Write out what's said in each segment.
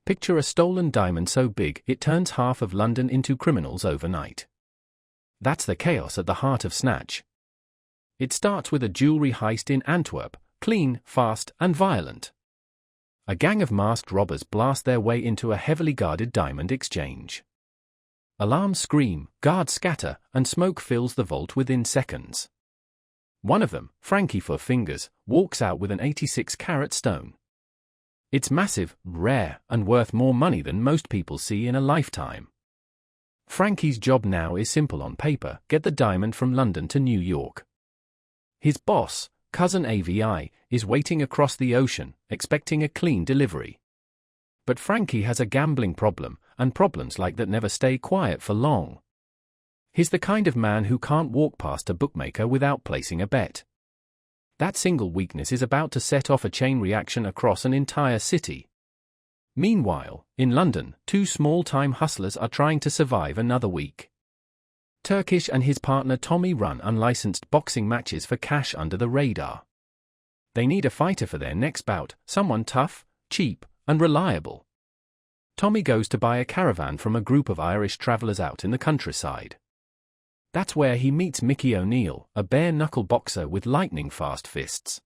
Picture a stolen diamond so big it turns half of London into criminals overnight. That's the chaos at the heart of Snatch. It starts with a jewelry heist in Antwerp, clean, fast, and violent. A gang of masked robbers blast their way into a heavily guarded diamond exchange. Alarms scream, guards scatter, and smoke fills the vault within seconds. One of them, Frankie for Fingers, walks out with an 86-carat stone. It's massive, rare, and worth more money than most people see in a lifetime. Frankie's job now is simple on paper: get the diamond from London to New York. His boss, Cousin AVI, is waiting across the ocean, expecting a clean delivery. But Frankie has a gambling problem, and problems like that never stay quiet for long. He's the kind of man who can't walk past a bookmaker without placing a bet. That single weakness is about to set off a chain reaction across an entire city. Meanwhile, in London, two small-time hustlers are trying to survive another week. Turkish and his partner Tommy run unlicensed boxing matches for cash under the radar. They need a fighter for their next bout, someone tough, cheap, and reliable. Tommy goes to buy a caravan from a group of Irish travelers out in the countryside. That's where he meets Mickey O'Neill, a bare-knuckle boxer with lightning-fast fists.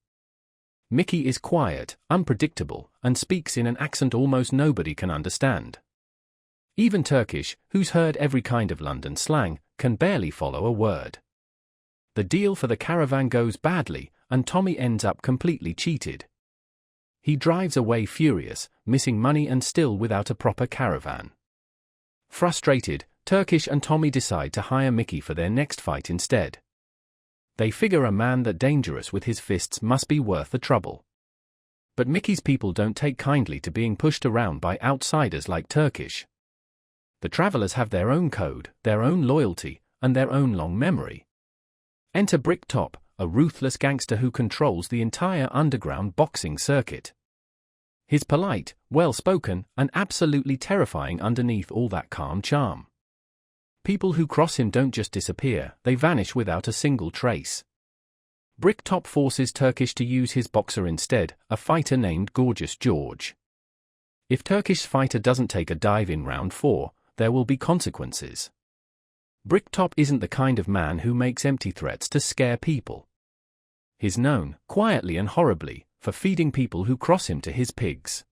Mickey is quiet, unpredictable, and speaks in an accent almost nobody can understand. Even Turkish, who's heard every kind of London slang, can barely follow a word. The deal for the caravan goes badly, and Tommy ends up completely cheated. He drives away furious, missing money and still without a proper caravan. Frustrated, Turkish and Tommy decide to hire Mickey for their next fight instead. They figure a man that dangerous with his fists must be worth the trouble. But Mickey's people don't take kindly to being pushed around by outsiders like Turkish. The travelers have their own code, their own loyalty, and their own long memory. Enter Bricktop, a ruthless gangster who controls the entire underground boxing circuit. He's polite, well-spoken, and absolutely terrifying underneath all that calm charm. People who cross him don't just disappear, they vanish without a single trace. Bricktop forces Turkish to use his boxer instead, a fighter named Gorgeous George. If Turkish fighter doesn't take a dive in round 4, there will be consequences. Bricktop isn't the kind of man who makes empty threats to scare people. He's known, quietly and horribly, for feeding people who cross him to his pigs.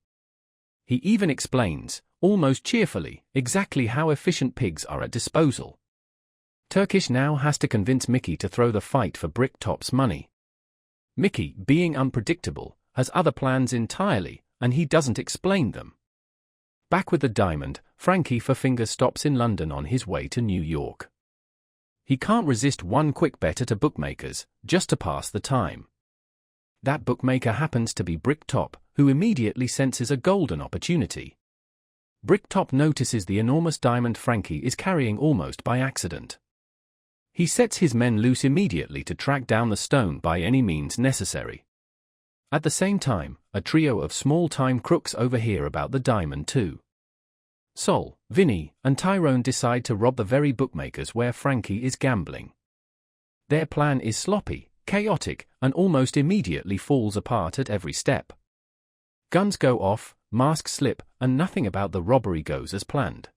He even explains, almost cheerfully, exactly how efficient pigs are at disposal. Turkish now has to convince Mickey to throw the fight for Bricktop's money. Mickey, being unpredictable, has other plans entirely, and he doesn't explain them. Back with the diamond, Frankie for Fingers stops in London on his way to New York. He can't resist one quick bet at a bookmaker's, just to pass the time. That bookmaker happens to be Bricktop, who immediately senses a golden opportunity. Bricktop notices the enormous diamond Frankie is carrying almost by accident. He sets his men loose immediately to track down the stone by any means necessary. At the same time, a trio of small-time crooks overhear about the diamond too. Sol, Vinny, and Tyrone decide to rob the very bookmakers where Frankie is gambling. Their plan is sloppy, chaotic, and almost immediately falls apart at every step. Guns go off, masks slip, and nothing about the robbery goes as planned.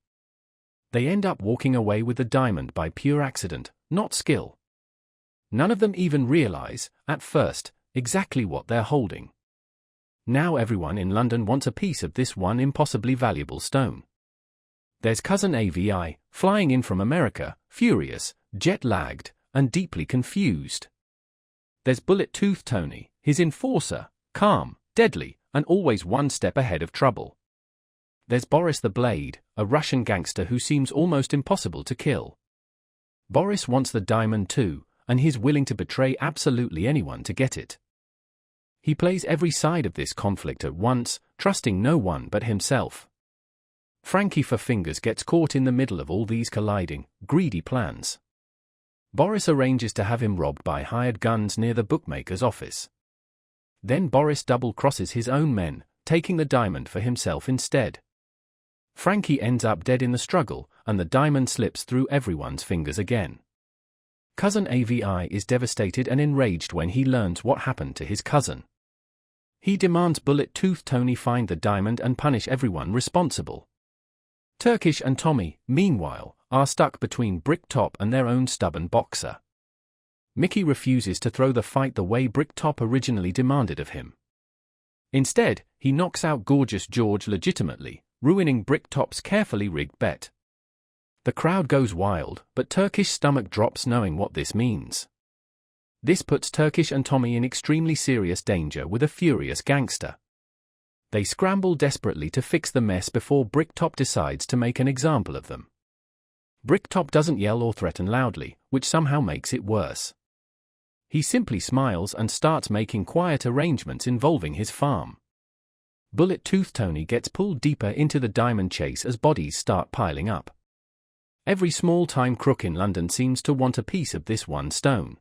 They end up walking away with the diamond by pure accident, not skill. None of them even realize, at first, exactly what they're holding. Now everyone in London wants a piece of this one impossibly valuable stone. There's Cousin AVI, flying in from America, furious, jet-lagged, and deeply confused. There's Bullet-Tooth Tony, his enforcer, calm, deadly, and always one step ahead of trouble. There's Boris the Blade, a Russian gangster who seems almost impossible to kill. Boris wants the diamond too, and he's willing to betray absolutely anyone to get it. He plays every side of this conflict at once, trusting no one but himself. Frankie for Fingers gets caught in the middle of all these colliding, greedy plans. Boris arranges to have him robbed by hired guns near the bookmaker's office. Then Boris double-crosses his own men, taking the diamond for himself instead. Frankie ends up dead in the struggle, and the diamond slips through everyone's fingers again. Cousin AVI is devastated and enraged when he learns what happened to his cousin. He demands Bullet-Toothed Tony find the diamond and punish everyone responsible. Turkish and Tommy, meanwhile, are stuck between Bricktop and their own stubborn boxer. Mickey refuses to throw the fight the way Bricktop originally demanded of him. Instead, he knocks out Gorgeous George legitimately, ruining Bricktop's carefully rigged bet. The crowd goes wild, but Turkish's stomach drops knowing what this means. This puts Turkish and Tommy in extremely serious danger with a furious gangster. They scramble desperately to fix the mess before Bricktop decides to make an example of them. Bricktop doesn't yell or threaten loudly, which somehow makes it worse. He simply smiles and starts making quiet arrangements involving his farm. Bullet-Toothed Tony gets pulled deeper into the diamond chase as bodies start piling up. Every small-time crook in London seems to want a piece of this one stone.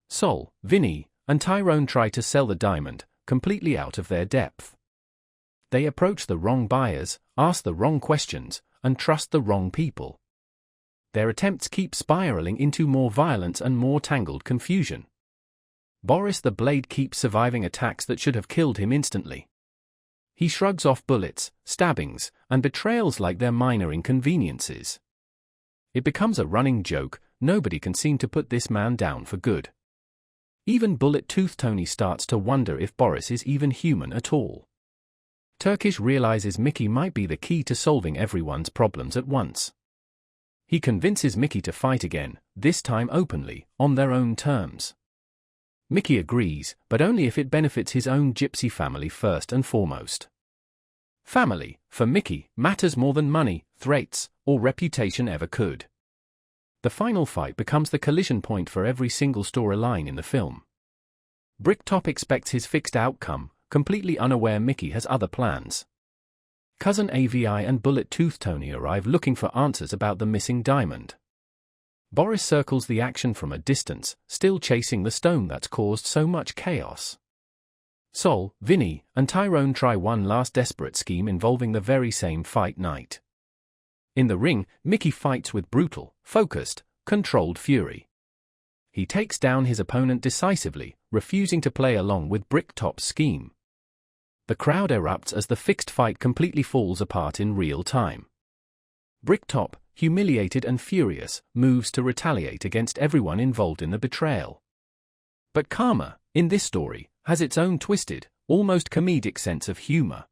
Sol, Vinny, and Tyrone try to sell the diamond, completely out of their depth. They approach the wrong buyers, ask the wrong questions, and trust the wrong people. Their attempts keep spiraling into more violence and more tangled confusion. Boris the Blade keeps surviving attacks that should have killed him instantly. He shrugs off bullets, stabbings, and betrayals like they're minor inconveniences. It becomes a running joke, nobody can seem to put this man down for good. Even Bullet-Toothed Tony starts to wonder if Boris is even human at all. Turkish realizes Mickey might be the key to solving everyone's problems at once. He convinces Mickey to fight again, this time openly, on their own terms. Mickey agrees, but only if it benefits his own gypsy family first and foremost. Family, for Mickey, matters more than money, threats, or reputation ever could. The final fight becomes the collision point for every single storyline in the film. Bricktop expects his fixed outcome, completely unaware Mickey has other plans. Cousin AVI and Bullet-Toothed Tony arrive looking for answers about the missing diamond. Boris circles the action from a distance, still chasing the stone that's caused so much chaos. Sol, Vinny, and Tyrone try one last desperate scheme involving the very same fight night. In the ring, Mickey fights with brutal, focused, controlled fury. He takes down his opponent decisively, refusing to play along with Bricktop's scheme. The crowd erupts as the fixed fight completely falls apart in real time. Bricktop, humiliated and furious, moves to retaliate against everyone involved in the betrayal. But karma, in this story, has its own twisted, almost comedic sense of humor.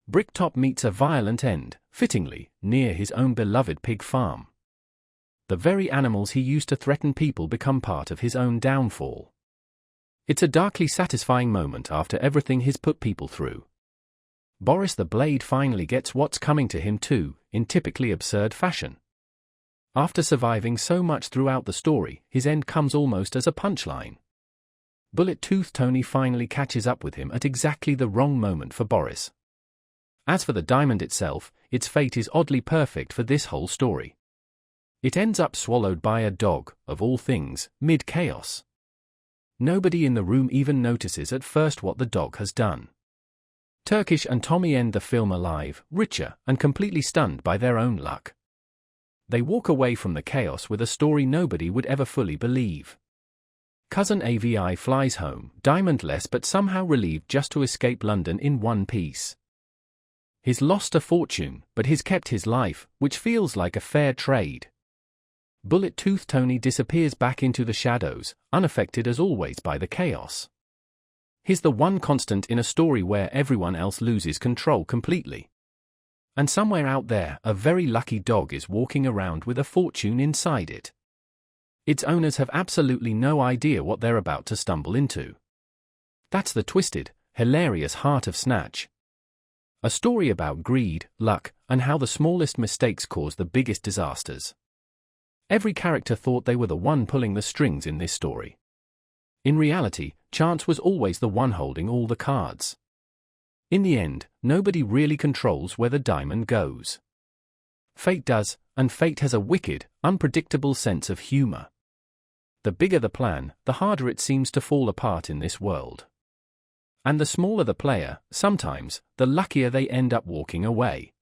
Bricktop meets a violent end, fittingly, near his own beloved pig farm. The very animals he used to threaten people become part of his own downfall. It's a darkly satisfying moment after everything he's put people through. Boris the Blade finally gets what's coming to him too, in typically absurd fashion. After surviving so much throughout the story, his end comes almost as a punchline. Bullet-Toothed Tony finally catches up with him at exactly the wrong moment for Boris. As for the diamond itself, its fate is oddly perfect for this whole story. It ends up swallowed by a dog, of all things, mid-chaos. Nobody in the room even notices at first what the dog has done. Turkish and Tommy end the film alive, richer, and completely stunned by their own luck. They walk away from the chaos with a story nobody would ever fully believe. Cousin AVI flies home, diamondless but somehow relieved just to escape London in one piece. He's lost a fortune, but he's kept his life, which feels like a fair trade. Bullet-Toothed Tony disappears back into the shadows, unaffected as always by the chaos. He's the one constant in a story where everyone else loses control completely. And somewhere out there, a very lucky dog is walking around with a fortune inside it. Its owners have absolutely no idea what they're about to stumble into. That's the twisted, hilarious heart of Snatch. A story about greed, luck, and how the smallest mistakes cause the biggest disasters. Every character thought they were the one pulling the strings in this story. In reality, chance was always the one holding all the cards. In the end, nobody really controls where the diamond goes. Fate does, and fate has a wicked, unpredictable sense of humor. The bigger the plan, the harder it seems to fall apart in this world. And the smaller the player, sometimes, the luckier they end up walking away.